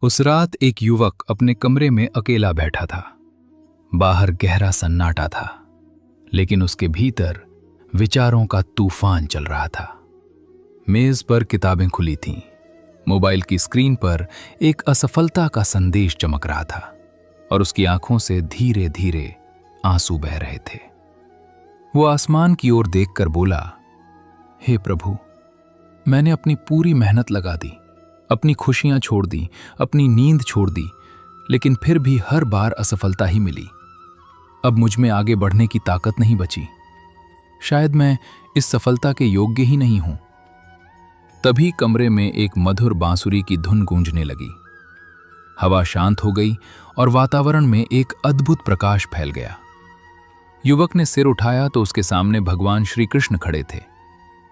उस रात एक युवक अपने कमरे में अकेला बैठा था। बाहर गहरा सन्नाटा था, लेकिन उसके भीतर विचारों का तूफान चल रहा था। मेज पर किताबें खुली थीं। मोबाइल की स्क्रीन पर एक असफलता का संदेश चमक रहा था और उसकी आंखों से धीरे धीरे आंसू बह रहे थे। वो आसमान की ओर देखकर बोला, हे प्रभु, मैंने अपनी पूरी मेहनत लगा दी, अपनी खुशियां छोड़ दी, अपनी नींद छोड़ दी, लेकिन फिर भी हर बार असफलता ही मिली। अब मुझ में आगे बढ़ने की ताकत नहीं बची। शायद मैं इस सफलता के योग्य ही नहीं हूं। तभी कमरे में एक मधुर बांसुरी की धुन गूंजने लगी। हवा शांत हो गई और वातावरण में एक अद्भुत प्रकाश फैल गया। युवक ने सिर उठाया तो उसके सामने भगवान श्री कृष्ण खड़े थे।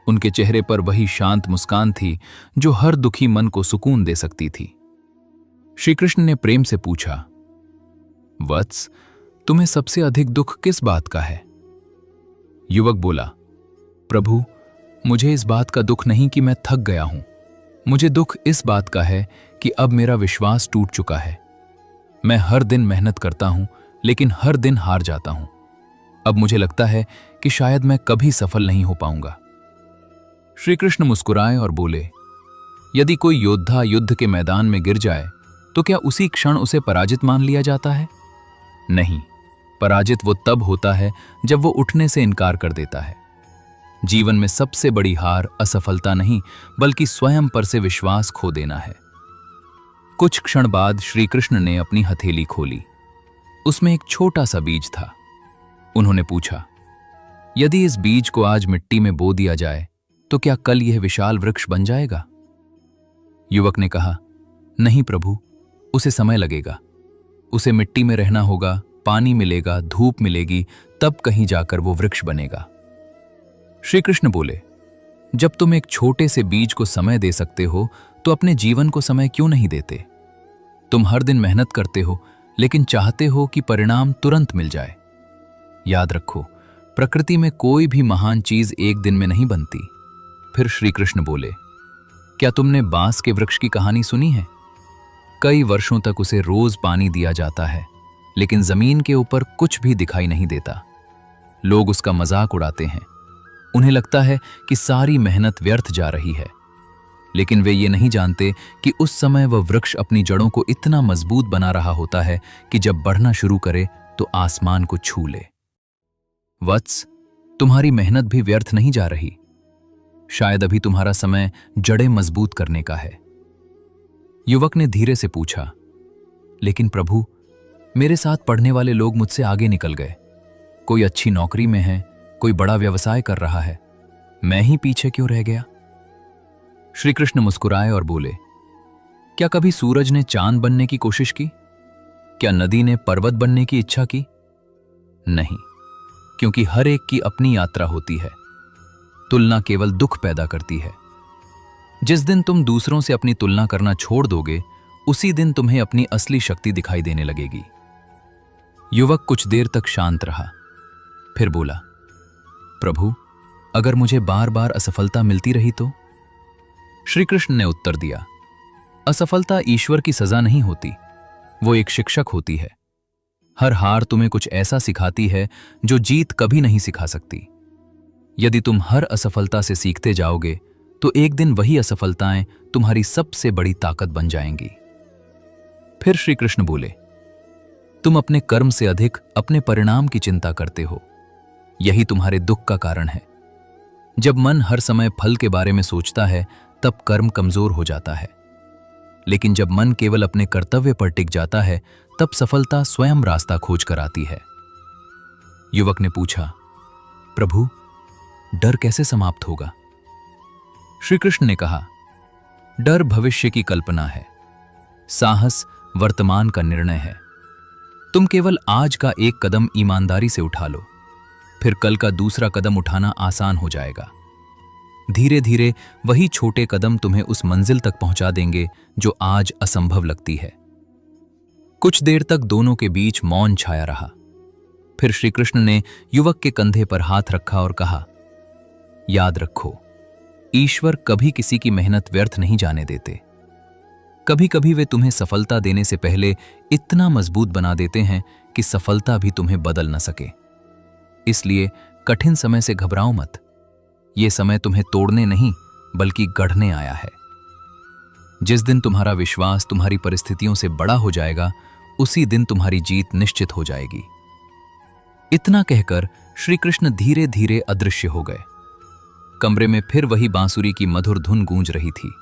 उनके चेहरे पर वही शांत मुस्कान थी जो हर दुखी मन को सुकून दे सकती थी। श्री कृष्ण ने प्रेम से पूछा, वत्स, तुम्हें सबसे अधिक दुख किस बात का है? युवक बोला, प्रभु, मुझे इस बात का दुख नहीं कि मैं थक गया हूं। मुझे दुख इस बात का है कि अब मेरा विश्वास टूट चुका है। मैं हर दिन मेहनत करता हूं, लेकिन हर दिन हार जाता हूं। अब मुझे लगता है कि शायद मैं कभी सफल नहीं हो पाऊंगा। श्री कृष्ण मुस्कुराए और बोले, यदि कोई योद्धा युद्ध के मैदान में गिर जाए तो क्या उसी क्षण उसे पराजित मान लिया जाता है? नहीं, पराजित वो तब होता है जब वो उठने से इनकार कर देता है। जीवन में सबसे बड़ी हार असफलता नहीं, बल्कि स्वयं पर से विश्वास खो देना है। कुछ क्षण बाद श्री कृष्ण ने अपनी हथेली खोली। उसमें एक छोटा सा बीज था। उन्होंने पूछा, यदि इस बीज को आज मिट्टी में बो दिया जाए तो क्या कल यह विशाल वृक्ष बन जाएगा? युवक ने कहा, नहीं प्रभु, उसे समय लगेगा। उसे मिट्टी में रहना होगा, पानी मिलेगा, धूप मिलेगी, तब कहीं जाकर वो वृक्ष बनेगा। श्री कृष्ण बोले, जब तुम एक छोटे से बीज को समय दे सकते हो तो अपने जीवन को समय क्यों नहीं देते? तुम हर दिन मेहनत करते हो, लेकिन चाहते हो कि परिणाम तुरंत मिल जाए। याद रखो, प्रकृति में कोई भी महान चीज एक दिन में नहीं बनती। फिर श्री कृष्ण बोले, क्या तुमने बांस के वृक्ष की कहानी सुनी है? कई वर्षों तक उसे रोज पानी दिया जाता है, लेकिन जमीन के ऊपर कुछ भी दिखाई नहीं देता। लोग उसका मजाक उड़ाते हैं। उन्हें लगता है कि सारी मेहनत व्यर्थ जा रही है, लेकिन वे ये नहीं जानते कि उस समय वह वृक्ष अपनी जड़ों को इतना मजबूत बना रहा होता है कि जब बढ़ना शुरू करे तो आसमान को छू ले। वत्स, तुम्हारी मेहनत भी व्यर्थ नहीं जा रही। शायद अभी तुम्हारा समय जड़ें मजबूत करने का है। युवक ने धीरे से पूछा, लेकिन प्रभु, मेरे साथ पढ़ने वाले लोग मुझसे आगे निकल गए। कोई अच्छी नौकरी में है, कोई बड़ा व्यवसाय कर रहा है, मैं ही पीछे क्यों रह गया? श्री कृष्ण मुस्कुराए और बोले, क्या कभी सूरज ने चांद बनने की कोशिश की? क्या नदी ने पर्वत बनने की इच्छा की? नहीं, क्योंकि हर एक की अपनी यात्रा होती है। तुलना केवल दुख पैदा करती है। जिस दिन तुम दूसरों से अपनी तुलना करना छोड़ दोगे, उसी दिन तुम्हें अपनी असली शक्ति दिखाई देने लगेगी। युवक कुछ देर तक शांत रहा, फिर बोला, प्रभु, अगर मुझे बार बार असफलता मिलती रही तो? श्री कृष्ण ने उत्तर दिया, असफलता ईश्वर की सजा नहीं होती, वो एक शिक्षक होती है। हर हार तुम्हें कुछ ऐसा सिखाती है जो जीत कभी नहीं सिखा सकती। यदि तुम हर असफलता से सीखते जाओगे तो एक दिन वही असफलताएं तुम्हारी सबसे बड़ी ताकत बन जाएंगी। फिर श्री कृष्ण बोले, तुम अपने कर्म से अधिक अपने परिणाम की चिंता करते हो। यही तुम्हारे दुख का कारण है। जब मन हर समय फल के बारे में सोचता है, तब कर्म कमजोर हो जाता है। लेकिन जब मन केवल अपने कर्तव्य पर टिक जाता है, तब सफलता स्वयं रास्ता खोज कर आती है। युवक ने पूछा, प्रभु, डर कैसे समाप्त होगा? श्री कृष्ण ने कहा, डर भविष्य की कल्पना है, साहस वर्तमान का निर्णय है। तुम केवल आज का एक कदम ईमानदारी से उठा लो, फिर कल का दूसरा कदम उठाना आसान हो जाएगा। धीरे धीरे वही छोटे कदम तुम्हें उस मंजिल तक पहुंचा देंगे जो आज असंभव लगती है। कुछ देर तक दोनों के बीच मौन छाया रहा। फिर श्री कृष्ण ने युवक के कंधे पर हाथ रखा और कहा, याद रखो, ईश्वर कभी किसी की मेहनत व्यर्थ नहीं जाने देते। कभी कभी वे तुम्हें सफलता देने से पहले इतना मजबूत बना देते हैं कि सफलता भी तुम्हें बदल न सके। इसलिए कठिन समय से घबराओ मत। ये समय तुम्हें तोड़ने नहीं बल्कि गढ़ने आया है। जिस दिन तुम्हारा विश्वास तुम्हारी परिस्थितियों से बड़ा हो जाएगा, उसी दिन तुम्हारी जीत निश्चित हो जाएगी। इतना कहकर श्री कृष्ण धीरे धीरे अदृश्य हो गए। कमरे में फिर वही बांसुरी की मधुर धुन गूंज रही थी।